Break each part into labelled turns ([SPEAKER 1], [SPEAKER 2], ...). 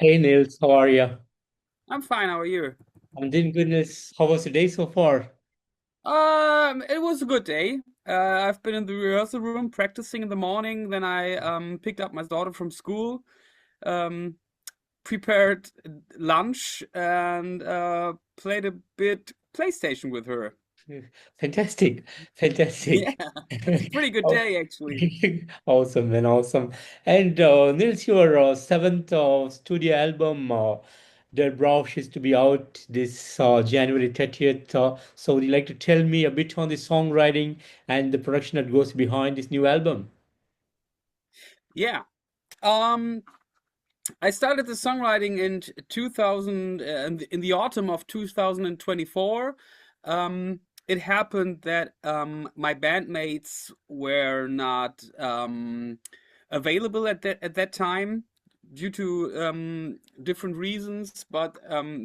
[SPEAKER 1] Hey Nils, how are you?
[SPEAKER 2] I'm fine. How are you?
[SPEAKER 1] I'm doing good, Nils. How was your day so far?
[SPEAKER 2] It was a good day. I've been in the rehearsal room practicing in the morning. Then I picked up my daughter from school, um, prepared lunch, and played a bit PlayStation with her.
[SPEAKER 1] Fantastic,
[SPEAKER 2] Yeah,
[SPEAKER 1] fantastic.
[SPEAKER 2] it's a pretty good
[SPEAKER 1] Oh,
[SPEAKER 2] day actually.
[SPEAKER 1] awesome, man, awesome. And Nils, your seventh studio album, Der Brauch, is to be out this January 30th. So would you like to tell me a bit on the songwriting and the production that goes behind this new album?
[SPEAKER 2] Yeah. Um, I started the songwriting in 2000, in the autumn of 2024. It happened that my bandmates were not available at that time due to different reasons, but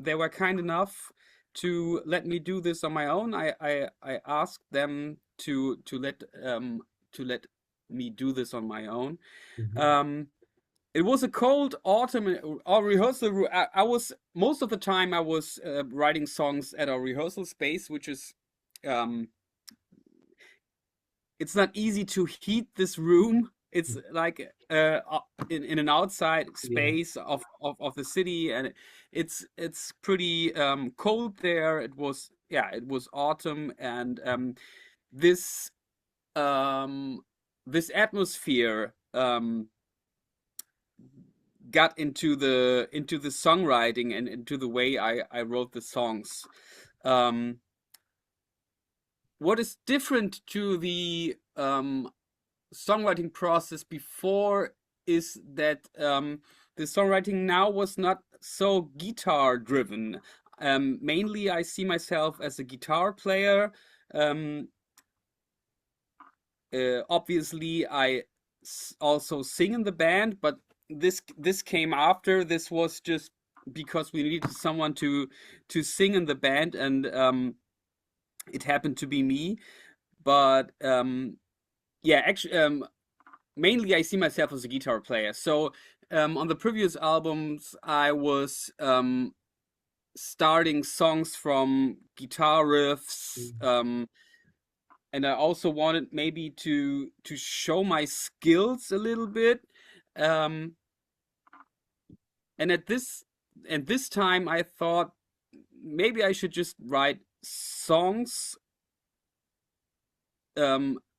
[SPEAKER 2] they were kind enough to let me do this on my own. I asked them to let me do this on my own.
[SPEAKER 1] Mhm.
[SPEAKER 2] Um, it was a cold autumn. Our rehearsal. I was most of the time I was writing songs at our rehearsal space, which is um, it's not easy to heat this room. It's like in an outside
[SPEAKER 1] Yeah.
[SPEAKER 2] space of the city, and it's pretty cold there. It was autumn, and this um, this atmosphere got into the songwriting and into the way I wrote the songs. Um, what is different to the songwriting process before is that the songwriting now was not so guitar driven. Mainly, I see myself as a guitar player. Um, Obviously, also sing in the band, but this came after. This was just because we needed someone to sing in the band, and it happened to be me. But yeah, actually, mainly I see myself as a guitar player. So on the previous albums, I was starting songs from guitar riffs. And I also wanted maybe to show my skills a little bit. Um, and at this time, I thought maybe I should just write songs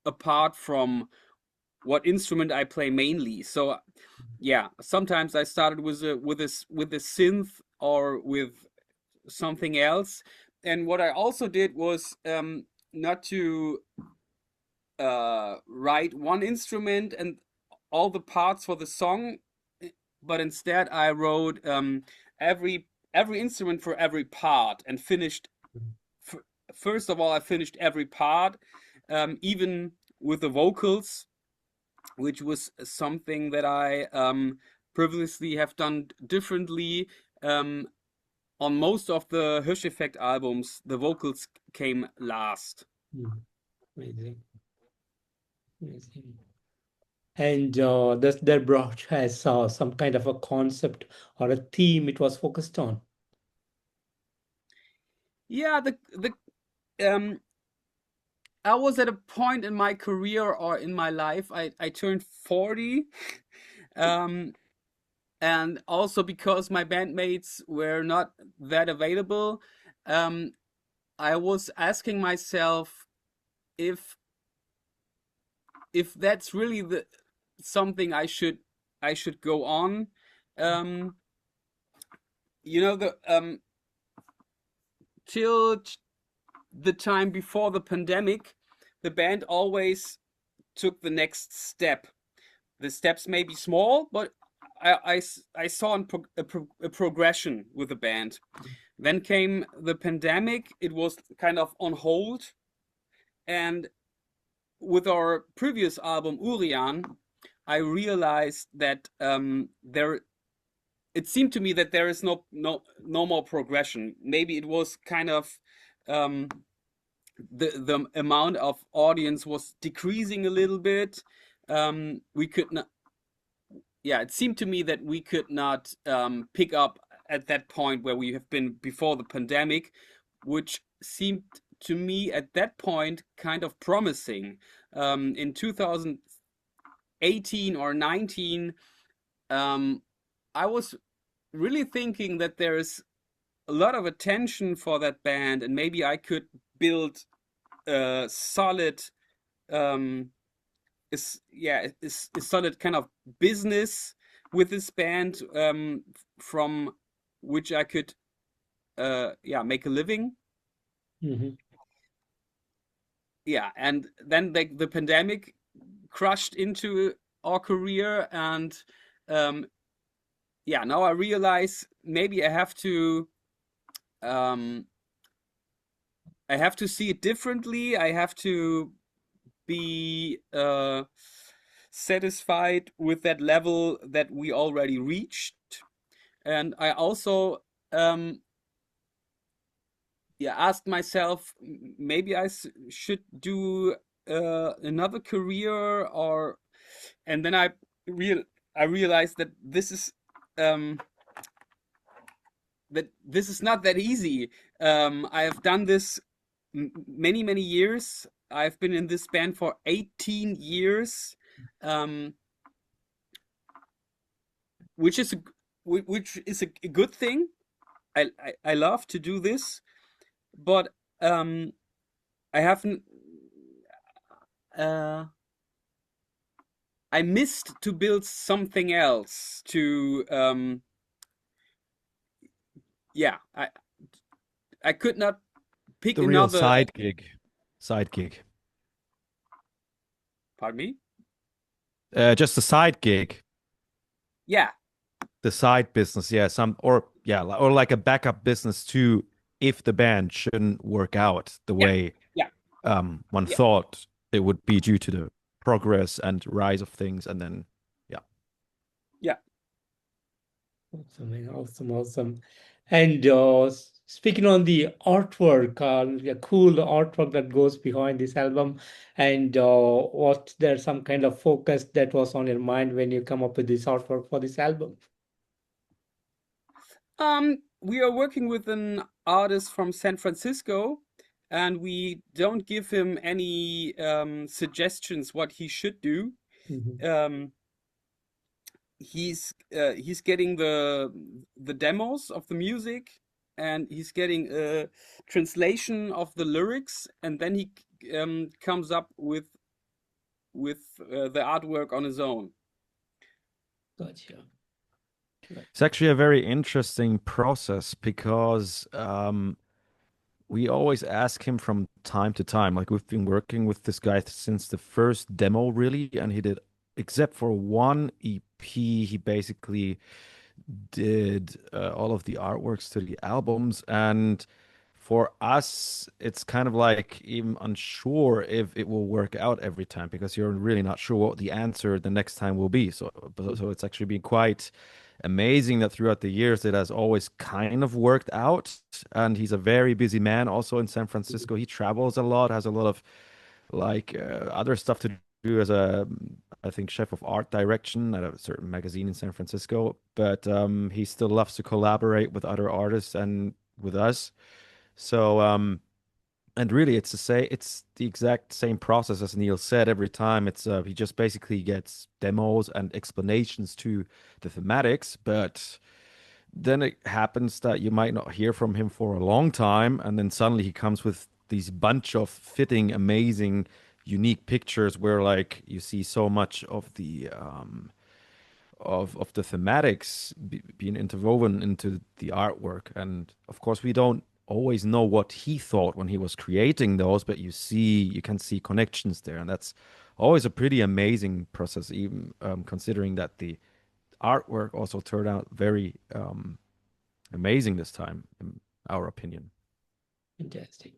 [SPEAKER 2] apart from what instrument I play mainly. So yeah, sometimes I started with a synth or with something else. And what I also did was not to write one instrument and all the parts for the song, but instead I wrote every every instrument for every part and finished. F- First of all, I finished every part, even with the vocals, which was something that I previously have done differently. Um, on most of the Hirsch Effekt albums, the vocals came last.
[SPEAKER 1] Mm. Amazing, amazing. And does their brooch has some kind of a concept or a theme it was focused on?
[SPEAKER 2] Yeah, um I was at a point in my career or in my life. I turned 40. Um and also because my bandmates were not that available, um I was asking myself if that's really the something I should go on. Um you know the till the time before the pandemic, the band always took the next step. The steps may be small, but I saw a progression with the band. Then came the pandemic. It was kind of on hold. And with our previous album, Urian, I realized that it seemed to me that there is no more progression. Maybe it was kind of um, the amount of audience was decreasing a little bit. We could not yeah, it seemed to me that we could not pick up at that point where we have been before the pandemic, which seemed to me at that point kind of promising. In 2018 or 19, um, I was really thinking that there is a lot of attention for that band, and maybe I could build a solid um, is solid kind of business with this band, from which I could make a living.
[SPEAKER 1] Hmm.
[SPEAKER 2] Yeah, and then the pandemic crushed into our career, and um, yeah, now I realize maybe um, I have to see it differently. I have to be satisfied with that level that we already reached. And I also um, asked myself, maybe should do another career, or and then real I realized that um, this is not that easy. I have done this many years. I've been in this band for 18 years, um, which is a good thing. I love to do this, but um, I haven't. Uh, I missed to build something else. Yeah, I could not pick
[SPEAKER 3] The real
[SPEAKER 2] another.
[SPEAKER 3] side gig. Side gig.
[SPEAKER 2] Pardon me.
[SPEAKER 3] Just a side gig.
[SPEAKER 2] Yeah,
[SPEAKER 3] The side business, yeah, or like a backup business too, if the band shouldn't work out the
[SPEAKER 2] yeah,
[SPEAKER 3] way
[SPEAKER 2] yeah,
[SPEAKER 3] one
[SPEAKER 2] yeah,
[SPEAKER 3] thought it would be due to the progress and rise of things, and then yeah.
[SPEAKER 2] yeah.
[SPEAKER 1] Awesome, man. Awesome, awesome. And speaking on the artwork, a cool artwork that goes behind this album, and what there's some kind of focus that was on your mind when you come up with this artwork for this album?
[SPEAKER 2] We are working with an artist from San Francisco, and we don't give him any suggestions what he should do.
[SPEAKER 1] Mhm.
[SPEAKER 2] Um, he's getting the demos of the music, and he's getting a translation of the lyrics, and then he comes up with the artwork on his own.
[SPEAKER 1] Gotcha. Right.
[SPEAKER 3] It's actually a very interesting process because we always ask him from time to time. Like we've been working with this guy since the first demo, really, and he did, except for one EP, he basically did all of the artworks to the albums. And for us, it's kind of like even unsure if it will work out every time because you're really not sure what the answer the next time will be. So it's actually been quite amazing that throughout the years it has always kind of worked out. And he's a very busy man also in San Francisco. He travels a lot, has a lot of like other stuff to do as a, I think, chef of art direction at a certain magazine in San Francisco. But he still loves to collaborate with other artists and with us. So and really, it's the exact same process as Neil said. Every time it's he just basically gets demos and explanations to the thematics, but then it happens that you might not hear from him for a long time, and then suddenly he comes with these bunch of fitting, amazing, unique pictures where like you see so much of the of the thematics being interwoven into the artwork. And of course, we don't always know what he thought when he was creating those, but you can see connections there, and that's always a pretty amazing process, even considering that the artwork also turned out very amazing this time, in our opinion.
[SPEAKER 1] Fantastic.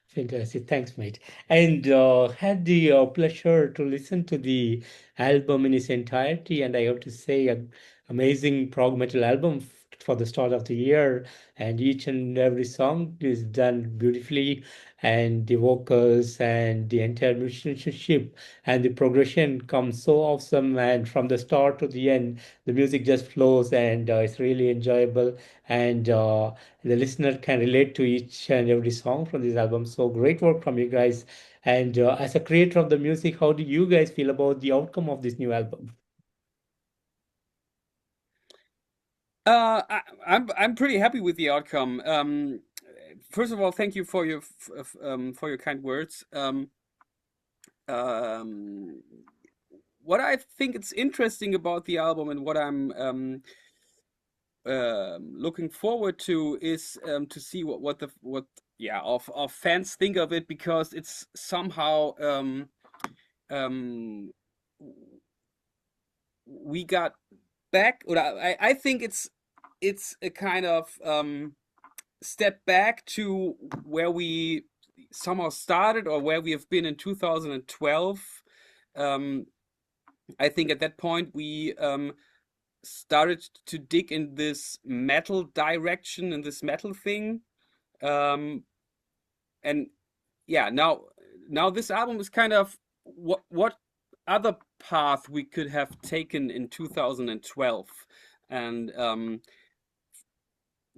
[SPEAKER 1] Fantastic. Thanks, mate. And had the pleasure to listen to the album in its entirety, and I have to say, an amazing prog metal album for the start of the year, and each and every song is done beautifully, and the vocals and the entire musicianship and the progression comes so awesome, and from the start to the end, the music just flows, and it's really enjoyable, and the listener can relate to each and every song from this album. So great work from you guys. And as a creator of the music, how do you guys feel about the outcome of this new album?
[SPEAKER 2] I'm pretty happy with the outcome. First of all, thank you for your kind words. Um, what I think it's interesting about the album and what I'm looking forward to is to see what of fans think of it, because it's somehow um, we got back, or I think it's a kind of step back to where we somehow started, or where we have been in 2012. Um, I think at that point we started to dig in this metal direction and this metal thing. Um, and yeah, now this album is kind of what other path we could have taken in 2012. And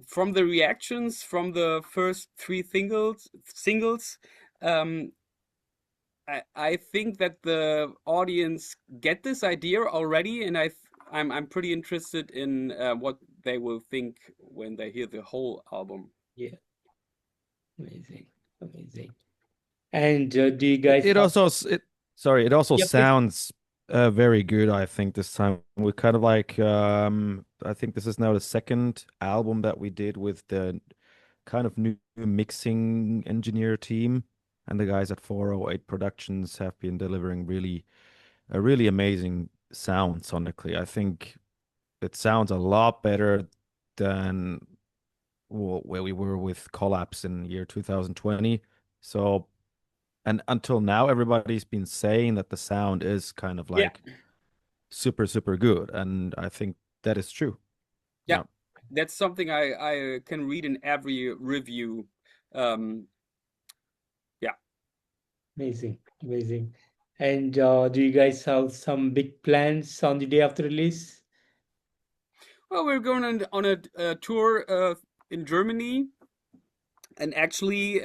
[SPEAKER 2] from the reactions from the first three singles, um, I think that the audience get this idea already, and I'm pretty interested in what they will think when they hear the whole album.
[SPEAKER 1] Yeah, amazing, amazing. And do you
[SPEAKER 3] It,
[SPEAKER 1] guys
[SPEAKER 3] it
[SPEAKER 1] have?
[SPEAKER 3] also it also
[SPEAKER 1] Yeah, please.
[SPEAKER 3] sounds very good, I think this time. We kind of like I think this is now the second album that we did with the kind of new mixing engineer team, and the guys at 408 Productions have been delivering a really amazing sound sonically. I think it sounds a lot better than where we were with Collapse in year 2020. So, and until now, everybody's been saying that the sound is kind of
[SPEAKER 2] Yeah,
[SPEAKER 3] like super, super good. And I think that is true.
[SPEAKER 2] yeah,
[SPEAKER 3] Yeah.
[SPEAKER 2] that's something I can read in every review. Um, yeah.
[SPEAKER 1] Amazing, amazing. And do you guys have some big plans on the day of the release?
[SPEAKER 2] Well, we're going on a tour in Germany, and actually,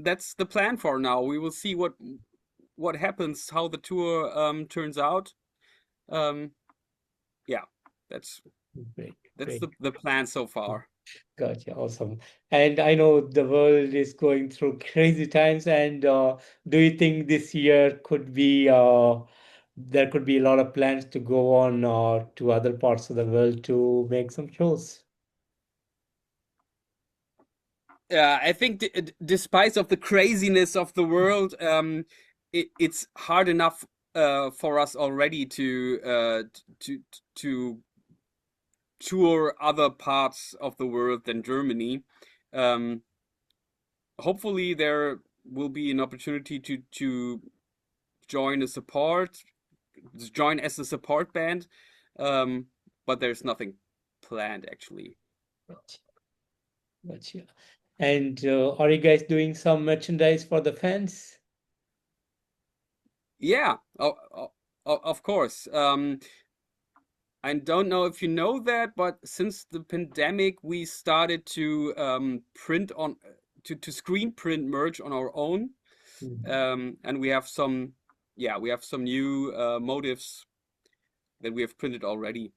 [SPEAKER 2] that's the plan for now. We will see what happens, how the tour turns out. Um, yeah, that's
[SPEAKER 1] Great,
[SPEAKER 2] that's
[SPEAKER 1] great.
[SPEAKER 2] the plan so far.
[SPEAKER 1] Gotcha, awesome. And I know the world is going through crazy times, and do you think this year could be there could be a lot of plans to go on to other parts of the world to make some shows?
[SPEAKER 2] I think despite of the craziness of the world, it's hard enough for us already to to tour other parts of the world than Germany. Um, Hopefully, there will be an opportunity to join a support, join as a support band, um, but there's nothing planned actually.
[SPEAKER 1] Gotcha, gotcha. And are you guys doing some merchandise for the fans?
[SPEAKER 2] Yeah, of course. I don't know if you know that, but since the pandemic, we started to print on to screen print merch on our own,
[SPEAKER 1] Mhm.
[SPEAKER 2] and we have some new motifs that we have printed already.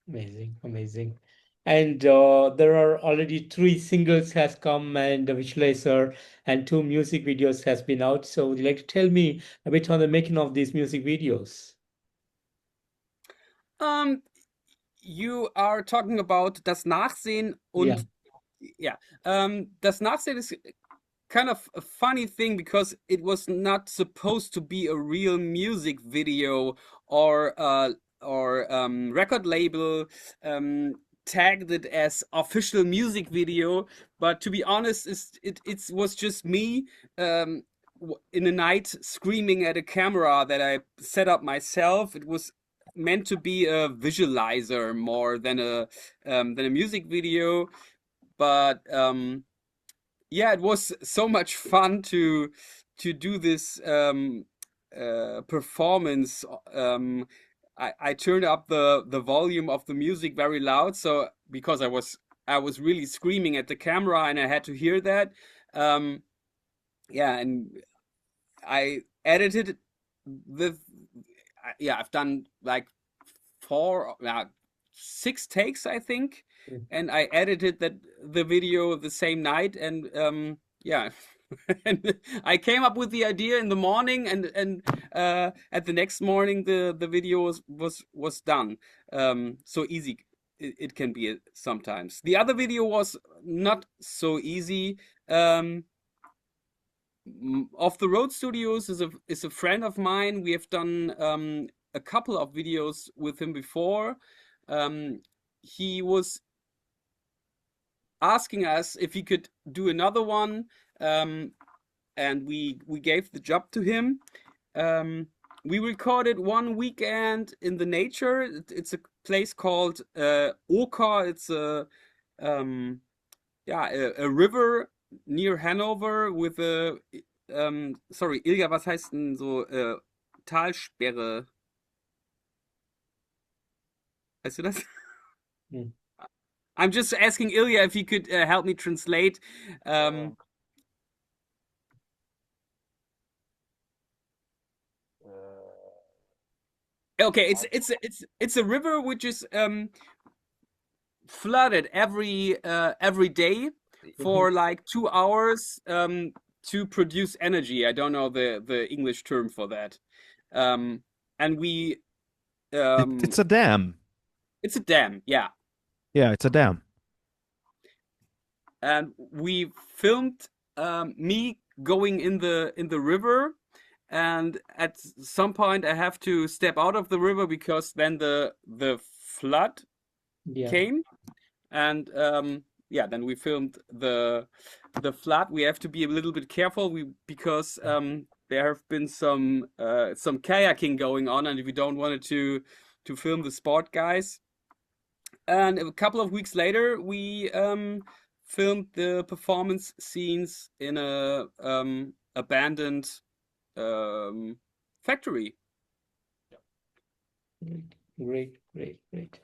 [SPEAKER 1] Amazing, amazing. And there are already three singles has come and the visualizer and two music videos has been out. So would you like to tell me a bit on the making of these music videos?
[SPEAKER 2] Um, you are talking about das Nachsehen
[SPEAKER 1] Yeah.
[SPEAKER 2] und yeah, das Nachsehen is kind of a funny thing because it was not supposed to be a real music video, or record label um, tagged it as official music video. But to be honest, it was just me in the night screaming at a camera that I set up myself. It was meant to be a visualizer more than a music video, but yeah, it was so much fun to do this performance. I turned up the volume of the music very loud, so because I was really screaming at the camera and I had to hear that. Um, yeah, and I edited the yeah, I've done like four, 6 takes, I think,
[SPEAKER 1] Mm.
[SPEAKER 2] and I edited the video the same night, and yeah, and I came up with the idea in the morning, and at the next morning the video was done. So easy it can be sometimes. The other video was not so easy. Off the Road Studios is a friend of mine. We have done a couple of videos with him before. He was asking us if he could do another one, and we gave the job to him. We recorded one weekend in the nature. It's a place called Oka. It's a river near Hanover with a sorry, Ilja, was heißt denn so Talsperre? Weißt du das?
[SPEAKER 1] Mm.
[SPEAKER 2] I'm just asking Ilja if he could help me translate. Um, okay, it's a river which is flooded every day for like 2 hours to produce energy. I don't know the English term for that. And we
[SPEAKER 3] It's a dam.
[SPEAKER 2] it's a dam, yeah.
[SPEAKER 3] Yeah, it's a dam.
[SPEAKER 2] And we filmed me going in the river, and at some point I have to step out of the river because then the flood
[SPEAKER 1] Yeah.
[SPEAKER 2] came, and yeah, then we filmed the flood. We have to be a little bit careful because there have been some kayaking going on, and we don't want it to film the sport guys. And a couple of weeks later, we filmed the performance scenes in a abandoned factory.
[SPEAKER 1] Great, great, great.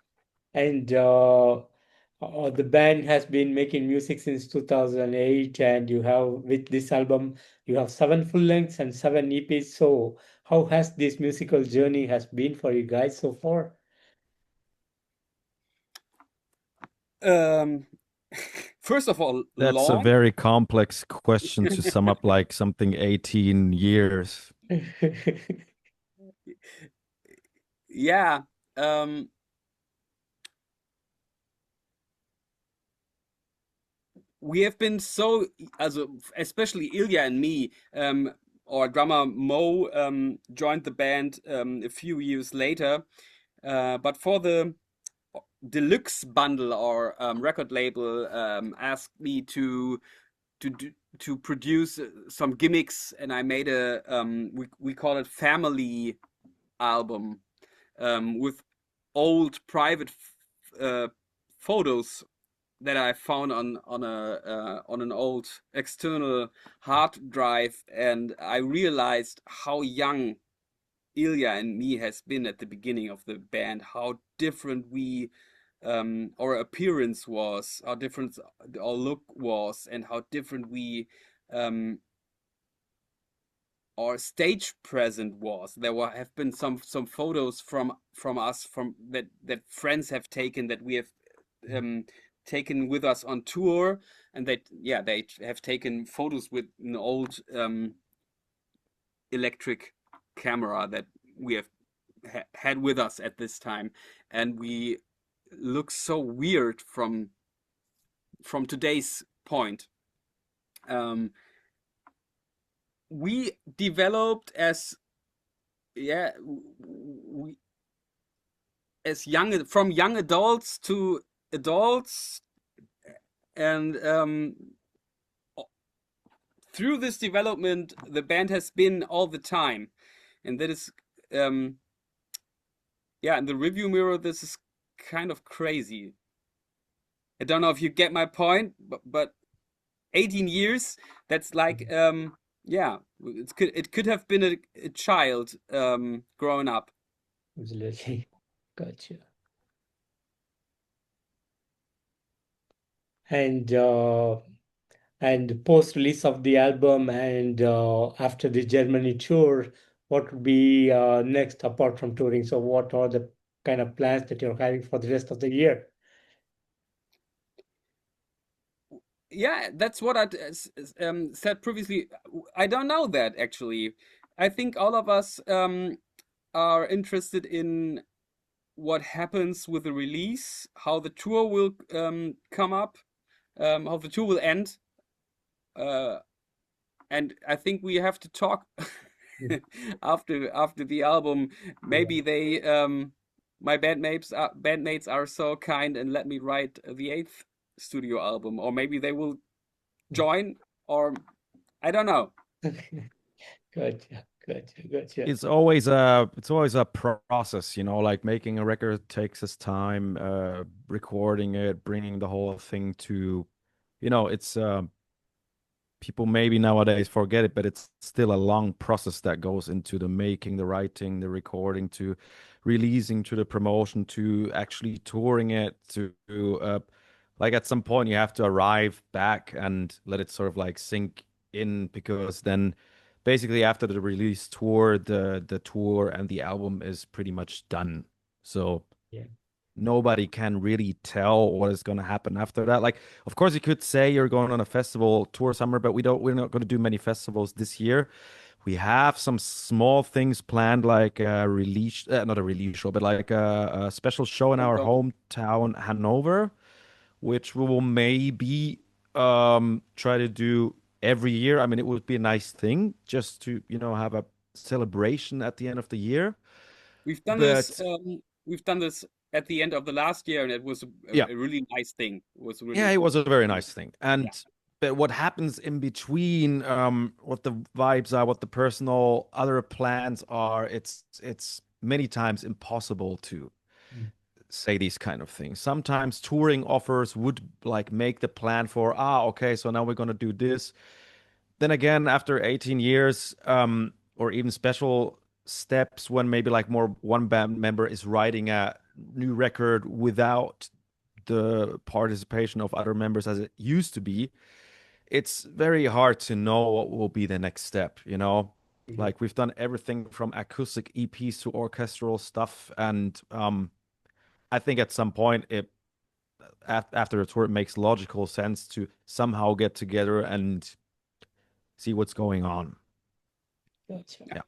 [SPEAKER 1] And the band has been making music since 2008, and you have, with this album, you have 7 full lengths and 7 EPs. So, how has this musical journey has been for you guys so far?
[SPEAKER 2] Um, first of all,
[SPEAKER 3] That's a
[SPEAKER 2] long.
[SPEAKER 3] very complex question to sum up like something 18 years.
[SPEAKER 2] Yeah. Um, we have been so, also especially Ilya and me, our drummer Mo joined the band a few years later. But for the deluxe bundle, our record label asked me to do, to produce some gimmicks, and I made a we call it family album with old private photos that I found on an old external hard drive, and I realized how young Ilya and me has been at the beginning of the band, how different we our appearance was, how different our look was, and how different we um, our stage present was. Have been some photos from us from that friends have taken that we have um, taken with us on tour, and they have taken photos with an old electric camera that we have had with us at this time, and we look so weird from today's point. Um, we developed as yeah we as young from young adults to adults, and through this development the band has been all the time, and that is yeah, in the review mirror, this is kind of crazy. I don't know if you get my point, but 18 years, that's like yeah, it could have been a child growing up.
[SPEAKER 1] Absolutely. Gotcha. And post release of the album and after the Germany tour, what would be next apart from touring? So, what are the kind of plans that you're having for the rest of the year?
[SPEAKER 2] Yeah, that's what I said previously. I don't know that actually. I think all of us are interested in what happens with the release, how the tour will come up, how the tour will end, uh, and I think we have to talk after the album.
[SPEAKER 1] Yeah.
[SPEAKER 2] Maybe they my bandmates are so kind and let me write the eighth studio album, or maybe they will join, or I don't know.
[SPEAKER 1] Gotcha, gotcha, gotcha.
[SPEAKER 3] It's always a process, like making a record takes its time, recording it, bringing the whole thing to, it's people maybe nowadays forget it, but it's still a long process that goes into the making, the writing, the recording, to releasing, to the promotion, to actually touring it, to like at some point you have to arrive back and let it sort of like sink in, because then basically after the release tour, the tour and the album is pretty much done. So
[SPEAKER 1] Yeah,
[SPEAKER 3] nobody can really tell what is going to happen after that. Like, of course, you could say you're going on a festival tour summer, but we're not going to do many festivals this year. We have some small things planned, like a release, not a release show, but like a special show in our
[SPEAKER 2] Homegrown.
[SPEAKER 3] hometown, Hanover, which we will maybe try to do every year. I mean, it would be a nice thing just to, have a celebration at the end of the year.
[SPEAKER 2] We've done this.
[SPEAKER 3] But
[SPEAKER 2] We've done this at the end of the last year, and it was
[SPEAKER 3] yeah,
[SPEAKER 2] a really nice thing. It was
[SPEAKER 3] yeah,
[SPEAKER 2] really,
[SPEAKER 3] it was a very
[SPEAKER 2] really,
[SPEAKER 3] nice thing.
[SPEAKER 2] yeah.
[SPEAKER 3] And but what happens in between, what the vibes are, what the personal other plans are, it's many times impossible to
[SPEAKER 1] mm,
[SPEAKER 3] say these kind of things. Sometimes touring offers would like make the plan for, okay, so now we're gonna do this. Then again, after 18 years, or even special steps when maybe like more one band member is writing a new record without the participation of other members as it used to be, it's very hard to know what will be the next step.
[SPEAKER 1] yeah,
[SPEAKER 3] Like we've done everything from acoustic EPs to orchestral stuff, and I think at some point after a tour it makes logical sense to somehow get together and see what's going on.
[SPEAKER 1] gotcha,
[SPEAKER 3] Yeah.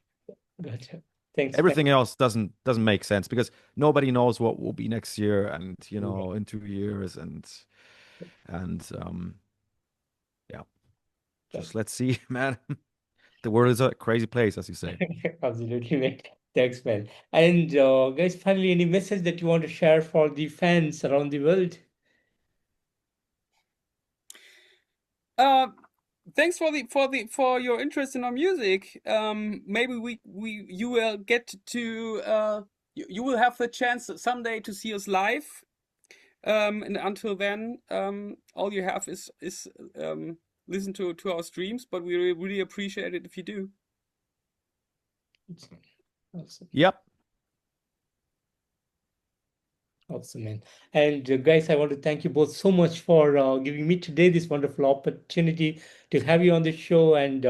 [SPEAKER 1] gotcha. Thanks, man.
[SPEAKER 3] Everything else doesn't make sense because nobody knows what will be next year and
[SPEAKER 1] Yeah,
[SPEAKER 3] in 2 years, and yeah, just
[SPEAKER 1] gotcha.
[SPEAKER 3] let's see, man. The world is a crazy place, as you say.
[SPEAKER 1] Absolutely, man. Thanks, man. And guys, finally, any message that you want to share for the fans around the world?
[SPEAKER 2] Uh, Thanks for your interest in our music. Maybe we you will get to you will have the chance someday to see us live. And until then, all you have is listen to our streams. But we really appreciate it if you do.
[SPEAKER 1] Awesome.
[SPEAKER 3] Yep.
[SPEAKER 1] Awesome, man. And guys, I want to thank you both so much for giving me today this wonderful opportunity to have you on the show. And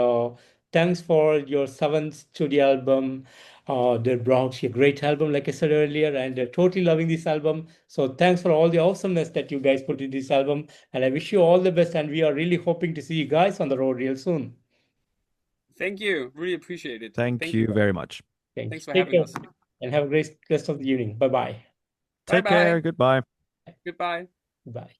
[SPEAKER 1] thanks for your seventh studio album, The Bronx, a great album, like I said earlier, and totally loving this album. So thanks for all the awesomeness that you guys put in this album. And I wish you all the best. And we are really hoping to see you guys on the road real soon.
[SPEAKER 2] Thank you. Really appreciate it.
[SPEAKER 3] Thank
[SPEAKER 2] Thank you.
[SPEAKER 3] you very much.
[SPEAKER 1] Thank you.
[SPEAKER 2] Thanks for
[SPEAKER 1] Take
[SPEAKER 2] having
[SPEAKER 1] care
[SPEAKER 2] us.
[SPEAKER 1] and have a great rest of the evening. Bye bye.
[SPEAKER 2] Bye
[SPEAKER 3] Take care.
[SPEAKER 2] bye.
[SPEAKER 3] Goodbye.
[SPEAKER 2] Goodbye.
[SPEAKER 1] Bye.